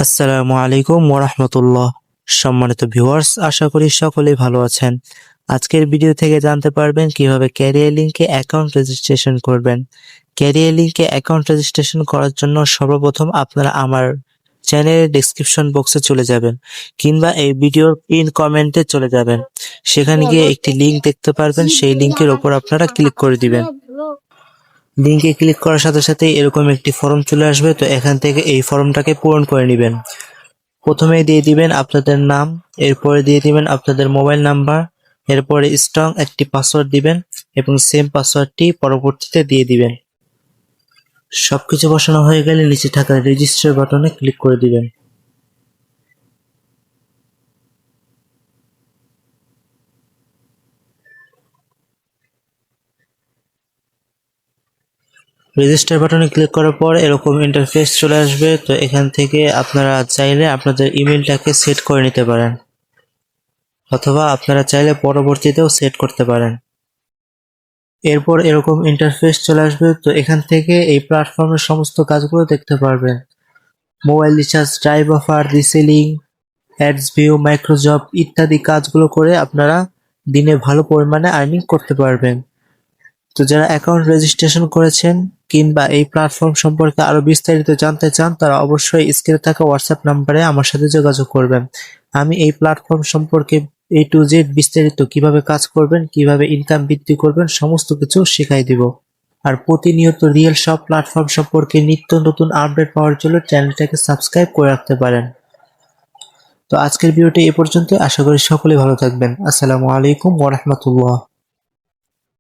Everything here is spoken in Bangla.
আসসালামু আলাইকুম ওরহমতুল্লাহ। সম্মানিত ভিউয়ার্স, আশা করি সকলেই ভালো আছেন। আজকের ভিডিও থেকে জানতে পারবেন কিভাবে ক্যারিয়ার লিঙ্কে অ্যাকাউন্ট রেজিস্ট্রেশন করবেন। ক্যারিয়ার লিঙ্কে অ্যাকাউন্ট রেজিস্ট্রেশন করার জন্য সর্বপ্রথম আপনারা আমার চ্যানেলের ডেসক্রিপশন বক্সে চলে যাবেন, কিংবা এই ভিডিওর পিন কমেন্টে চলে যাবেন। সেখানে গিয়ে একটি লিঙ্ক দেখতে পারবেন, সেই লিঙ্কের ওপর আপনারা ক্লিক করে দিবেন। লিঙ্কে ক্লিক করার সাথে সাথে এরকম একটি ফর্ম চলে আসবে। তো এখান থেকে এই ফর্মটাকে পূরণ করে নেবেন। প্রথমে দিয়ে দিবেন আপনাদের নাম, এরপরে দিয়ে দিবেন আপনাদের মোবাইল নাম্বার, এরপরে স্ট্রং একটি পাসওয়ার্ড দিবেন এবং সেম পাসওয়ার্ডটি পরবর্তীতে দিয়ে দিবেন। সবকিছু বসানো হয়ে গেলে নিচে থাকা রেজিস্টার বাটনে ক্লিক করে দিবেন। রেজিস্টার বাটনে ক্লিক করার পর এরকম ইন্টারফেস চলে আসবে। তো এখান থেকে আপনারা চাইলে আপনাদের ইমেলটাকে সেট করে নিতে পারেন, অথবা আপনারা চাইলে পরবর্তীতেও সেট করতে পারেন। এরপর এরকম ইন্টারফেস চলে আসবে। তো এখান থেকে এই প্ল্যাটফর্মের সমস্ত কাজগুলো দেখতে পারবেন। Mobile recharge, drive offer, reselling, ads view, microjob ইত্যাদি কাজগুলো করে আপনারা দিনে ভালো পরিমাণে আর্নিং করতে পারবেন। তো যারা অ্যাকাউন্ট রেজিস্ট্রেশন করেছেন কিংবা এই প্ল্যাটফর্ম সম্পর্কে আরো বিস্তারিত জানতে চান, তারা অবশ্যই স্ক্রিনে থাকা হোয়াটসঅ্যাপ নাম্বারে আমার সাথে যোগাযোগ করবেন। আমি এই প্ল্যাটফর্ম সম্পর্কে A to Z বিস্তারিত কিভাবে কাজ করবেন, কিভাবে ইনকাম বৃদ্ধি করবেন, সমস্ত কিছু শিখাই দিব। আর প্রতিনিয়ত রিয়েল সব প্ল্যাটফর্ম সম্পর্কে নিত্য নতুন আপডেট পাওয়ার জন্য চ্যানেলটাকে সাবস্ক্রাইব করে রাখতে পারেন। তো আজকের ভিডিওটি এ পর্যন্ত। আশা করি সকলেই ভালো থাকবেন। আসসালামু আলাইকুম ওয়া রাহমাতুল্লাহ।